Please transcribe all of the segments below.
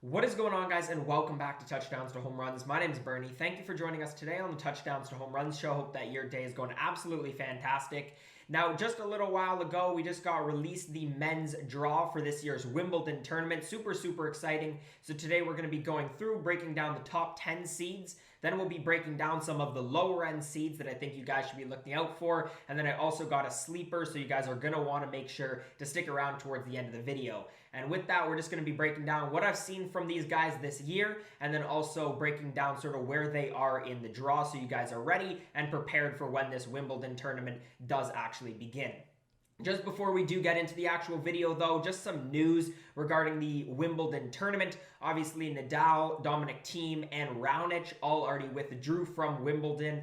What is going on, guys, and welcome back to Touchdowns to Home Runs. My name is Bernie. Thank you for joining us today on the Touchdowns to Home Runs show. Hope that your day is going absolutely fantastic. Now, just a little while ago, we just got released the men's draw for this year's Wimbledon tournament. Super exciting. So today we're going to be going through, breaking down the top 10 seeds. Then we'll be breaking down some of the lower end seeds that I think you guys should be looking out for. And then I also got a sleeper, so you guys are going to want to make sure to stick around towards the end of the video. And with that, we're just going to be breaking down what I've seen from these guys this year, and then also breaking down sort of where they are in the draw, so you guys are ready and prepared for when this Wimbledon tournament does actually begin. Just before we do get into the actual video, though, just some news regarding the Wimbledon tournament. Obviously, Nadal, Dominic Thiem, and Raonic all already withdrew from Wimbledon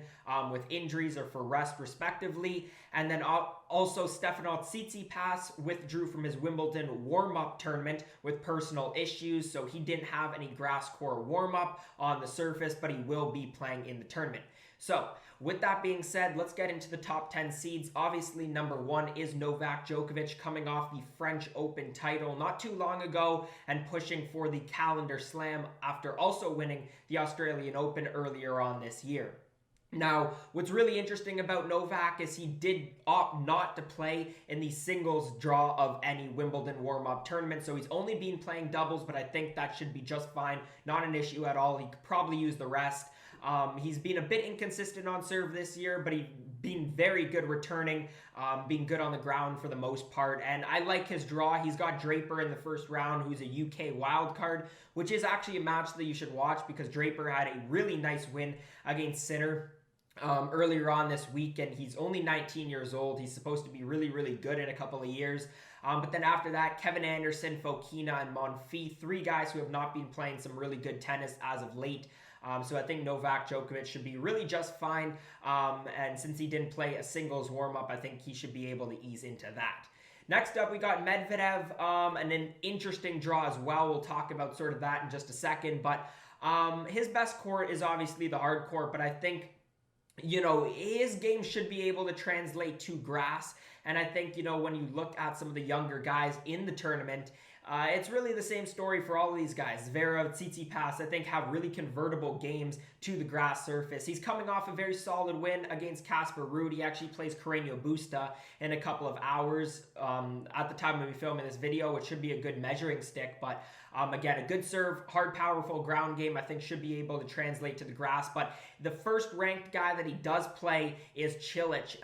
with injuries or for rest, respectively. And then also Stefanos Tsitsipas withdrew from his Wimbledon warm-up tournament with personal issues, so he didn't have any grass court warm-up on the surface, but he will be playing in the tournament. So, with that being said, let's get into the top 10 seeds. Obviously, number 1 is Novak Djokovic, coming off the French Open title not too long ago and pushing for the calendar slam after also winning the Australian Open earlier on this year. Now, what's really interesting about Novak is he did opt not to play in the singles draw of any Wimbledon warm-up tournament, so he's only been playing doubles, but I think that should be just fine. Not an issue at all. He could probably use the rest. He's been a bit inconsistent on serve this year, but he's been very good returning, being good on the ground for the most part. And I like his draw. He's got Draper in the first round, who's a UK wildcard, which is actually a match that you should watch because Draper had a really nice win against Sinner earlier on this week, and he's only 19 years old. He's supposed to be really good in a couple of years. But then after that, Kevin Anderson, Fokina, and Monfils, 3 guys who have not been playing some really good tennis as of late. So I think Novak Djokovic should be really just fine. And since he didn't play a singles warm-up, I think he should be able to ease into that. Next up, we got Medvedev, and an interesting draw as well. We'll talk about sort of that in just a second. But his best court is obviously the hard court, but I think his game should be able to translate to grass. And I think, when you look at some of the younger guys in the tournament, it's really the same story for all of these guys. Zverev, Tsitsipas, I think, have really convertible games to the grass surface. He's coming off a very solid win against Casper Ruud. He actually plays Carreño Busta in a couple of hours at the time of me filming this video, which should be a good measuring stick. But again, a good serve, hard, powerful ground game, I think should be able to translate to the grass. But the first ranked guy that he does play is Cilic,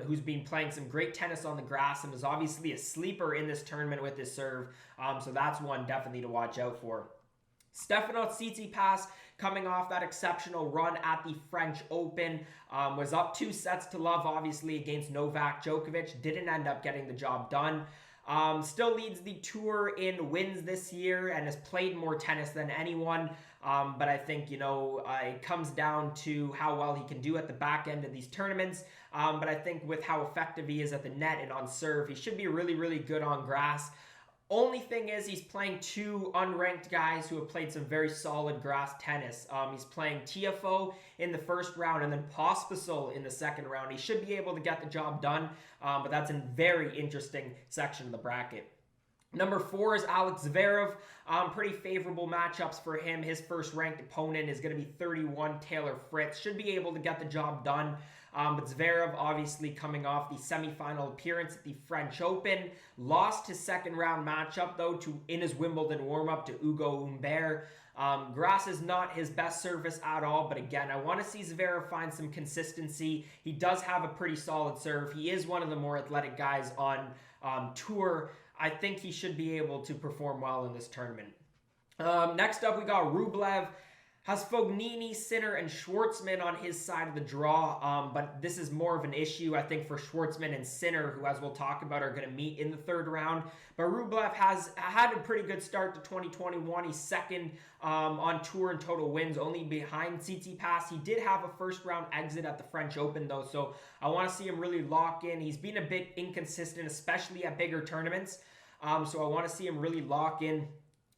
who's been playing some great tennis on the grass and is obviously a sleeper in this tournament with his serve. So that's one definitely to watch out for. Stefanos Tsitsipas, coming off that exceptional run at the French Open, was up 2-0, obviously, against Novak Djokovic. Didn't end up getting the job done. Still leads the tour in wins this year and has played more tennis than anyone. But I think, it comes down to how well he can do at the back end of these tournaments. But I think with how effective he is at the net and on serve, he should be really good on grass. Only thing is he's playing 2 unranked guys who have played some very solid grass tennis. He's playing Tiafoe in the first round and then Pospisil in the second round. He should be able to get the job done, but that's a very interesting section of the bracket. Number 4 is Alex Zverev. Pretty favorable matchups for him. His first ranked opponent is going to be 31 Taylor Fritz. Should be able to get the job done. But Zverev obviously coming off the semifinal appearance at the French Open. Lost his second round matchup though in his Wimbledon warm-up to Ugo Humbert. Grass is not his best surface at all, but again, I want to see Zverev find some consistency. He does have a pretty solid serve. He is one of the more athletic guys on tour. I think he should be able to perform well in this tournament. Next up, we got Rublev. Has Fognini, Sinner, and Schwartzman on his side of the draw, but this is more of an issue, I think, for Schwartzman and Sinner, who, as we'll talk about, are going to meet in the third round. But Rublev has had a pretty good start to 2021. He's second on tour in total wins, only behind Tsitsipas. He did have a first-round exit at the French Open, though, so I want to see him really lock in. He's been a bit inconsistent, especially at bigger tournaments, so I want to see him really lock in.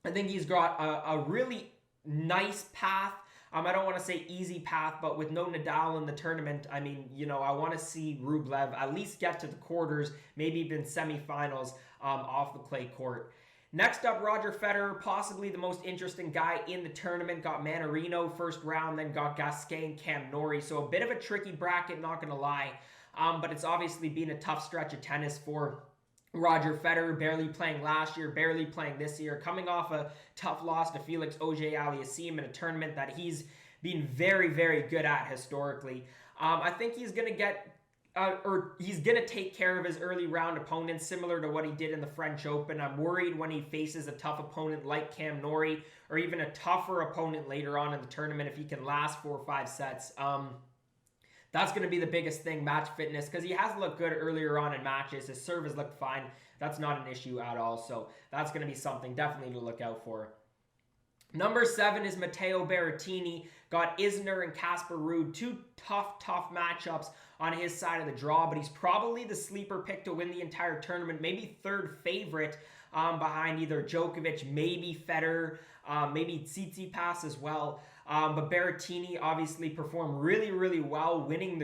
I think he's got a really nice path. I don't want to say easy path, but with no Nadal in the tournament, I want to see Rublev at least get to the quarters, maybe even semifinals off the clay court. Next up, Roger Federer, possibly the most interesting guy in the tournament. Got Mannarino first round, then got Gasquet and Cam Norrie. So a bit of a tricky bracket, not going to lie. But it's obviously been a tough stretch of tennis for Roger Federer, barely playing last year, barely playing this year, coming off a tough loss to Felix Auger-Aliassime in a tournament that he's been very, very good at historically. I think he's going to get he's going to take care of his early round opponents, similar to what he did in the French Open. I'm worried when he faces a tough opponent like Cam Norrie, or even a tougher opponent later on in the tournament, if he can last 4 or 5 sets. That's going to be the biggest thing, match fitness, because he has looked good earlier on in matches. His serve has looked fine. That's not an issue at all, so that's going to be something definitely to look out for. Number 7 is Matteo Berrettini. Got Isner and Casper Ruud. 2 tough matchups on his side of the draw, but he's probably the sleeper pick to win the entire tournament. Maybe third favorite behind either Djokovic, maybe Federer, maybe Tsitsipas as well. But Berrettini obviously performed really, really well, winning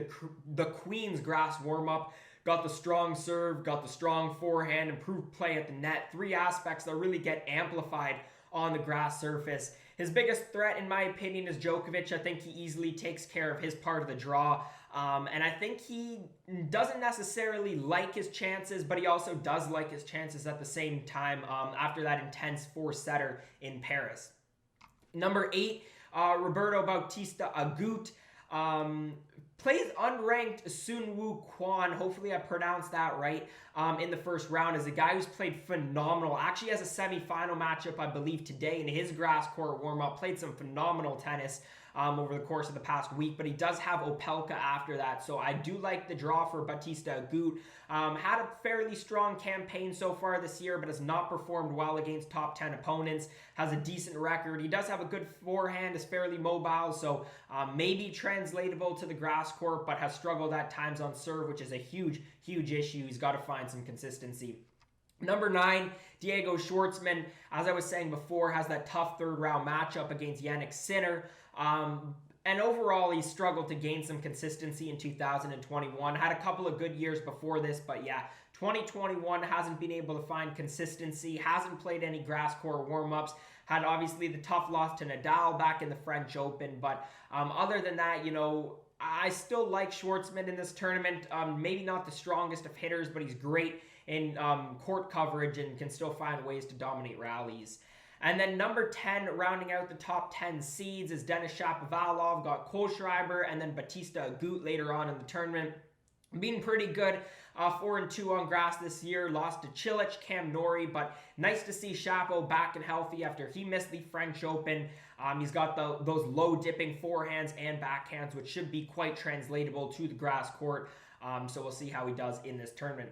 the Queen's grass warm-up. Got the strong serve, got the strong forehand, improved play at the net. 3 aspects that really get amplified on the grass surface. His biggest threat, in my opinion, is Djokovic. I think he easily takes care of his part of the draw. And I think he doesn't necessarily like his chances, but he also does like his chances at the same time after that intense 4-setter in Paris. Number 8, Roberto Bautista Agut. Plays unranked Sun Woo Kwon. Hopefully I pronounced that right. In the first round, is a guy who's played phenomenal. Actually has a semifinal matchup, I believe, today in his grass court warm-up. Played some phenomenal tennis over the course of the past week, but he does have Opelka after that. So I do like the draw for Bautista Agut. Had a fairly strong campaign so far this year, but has not performed well against top 10 opponents. Has a decent record. He does have a good forehand, is fairly mobile, so maybe translatable to the grass court, but has struggled at times on serve, which is a huge issue. He's got to find some consistency. Number 9, Diego Schwartzman, as I was saying before, has that tough third-round matchup against Jannik Sinner. And overall, he struggled to gain some consistency in 2021. Had a couple of good years before this, but yeah, 2021 hasn't been able to find consistency, hasn't played any grass court warm-ups, had obviously the tough loss to Nadal back in the French Open, but other than that, you know, I still like Schwartzman in this tournament. Maybe not the strongest of hitters, but he's great in court coverage and can still find ways to dominate rallies. And then number 10, rounding out the top 10 seeds, is Denis Shapovalov. Got Kohlschreiber and then Bautista Agut later on in the tournament. Being pretty good, 4-2 on grass this year. Lost to Cilic, Cam Norrie, but nice to see Shapo back and healthy after he missed the French Open. He's got those low-dipping forehands and backhands, which should be quite translatable to the grass court. So we'll see how he does in this tournament.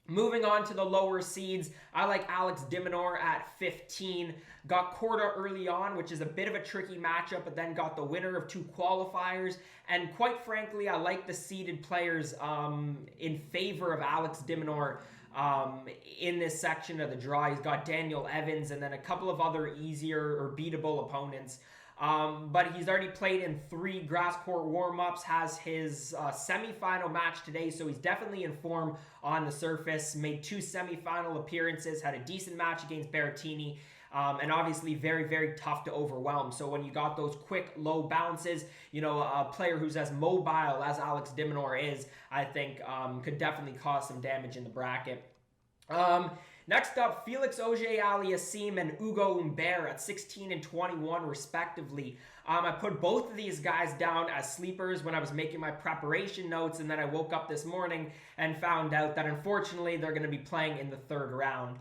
Moving on to the lower seeds, I like Alex de Minaur at 15. Got Korda early on, which is a bit of a tricky matchup, but then got the winner of 2 qualifiers. And quite frankly, I like the seeded players in favor of Alex de Minaur in this section of the draw. He's got Daniel Evans and then a couple of other easier or beatable opponents. But he's already played in 3 grass court warm-ups, has his semifinal match today, so he's definitely in form on the surface. Made 2 semifinal appearances, had a decent match against Baratini, and obviously very, very tough to overwhelm. So when you got those quick, low bounces, you know, a player who's as mobile as Alex de Minaur is, I think could definitely cause some damage in the bracket. Next up, Felix Auger-Aliassime and Ugo Humbert at 16 and 21 respectively. I put both of these guys down as sleepers when I was making my preparation notes, and then I woke up this morning and found out that unfortunately they're going to be playing in the 3rd round.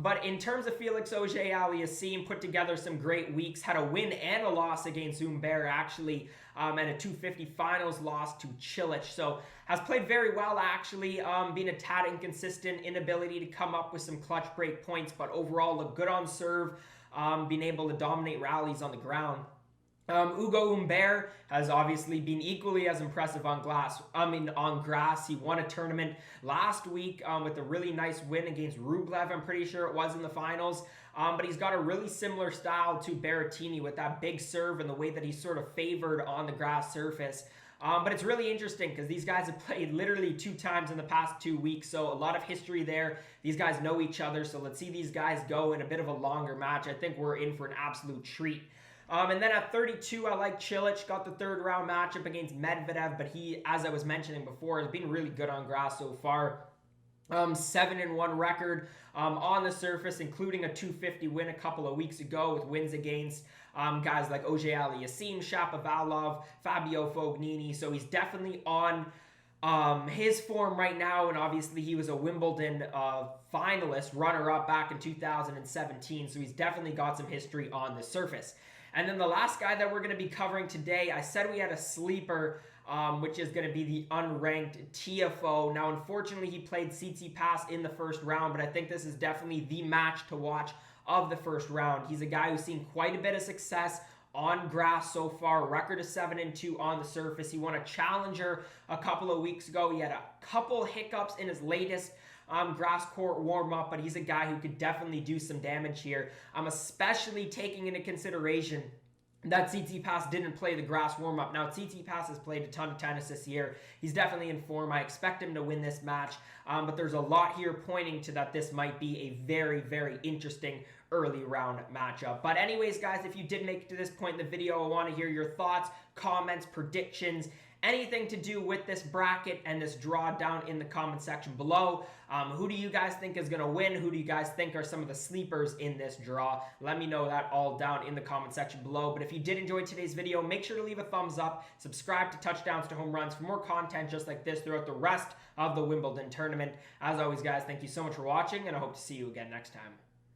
But in terms of Felix Auger-Aliassime, put together some great weeks, had a win and a loss against Humbert actually, and a 250 finals loss to Cilic. So has played very well actually, being a tad inconsistent, inability to come up with some clutch break points, but overall looked good on serve, being able to dominate rallies on the ground. Ugo Humbert has obviously been equally as impressive on grass. He won a tournament last week with a really nice win against Rublev, I'm pretty sure it was in the finals. But he's got a really similar style to Baratini with that big serve and the way that he's sort of favored on the grass surface. But it's really interesting because these guys have played literally 2 times in the past 2 weeks, so a lot of history there. These guys know each other, so let's see these guys go in a bit of a longer match. I think we're in for an absolute treat. And then at 32, I like Cilic. Got the 3rd round matchup against Medvedev, but he, as I was mentioning before, has been really good on grass so far. 7-1 record on the surface, including a 250 win a couple of weeks ago with wins against guys like Auger-Aliassime, Shapovalov, Fabio Fognini. So he's definitely on his form right now, and obviously he was a Wimbledon finalist, runner-up back in 2017, so he's definitely got some history on the surface. And then the last guy that we're going to be covering today, I said we had a sleeper, which is going to be the unranked Tiafoe. Now, unfortunately, he played Tsitsipas in the 1st round, but I think this is definitely the match to watch of the 1st round. He's a guy who's seen quite a bit of success on grass so far. Record of 7-2 on the surface. He won a challenger a couple of weeks ago. He had a couple hiccups in his latest grass court warm-up, but he's a guy who could definitely do some damage here. I'm especially taking into consideration that Tsitsipas didn't play the grass warm-up. Now, Tsitsipas has played a ton of tennis this year. He's definitely in form. I expect him to win this match, but there's a lot here pointing to that this might be a very, very interesting early round matchup. But anyways, guys, if you did make it to this point in the video, I want to hear your thoughts, comments, predictions, anything to do with this bracket and this draw down in the comment section below. Who do you guys think is going to win? Who do you guys think are some of the sleepers in this draw? Let me know that all down in the comment section below. But if you did enjoy today's video, make sure to leave a thumbs up, subscribe to Touchdowns to Home Runs for more content just like this throughout the rest of the Wimbledon tournament. As always, guys, thank you so much for watching, and I hope to see you again next time.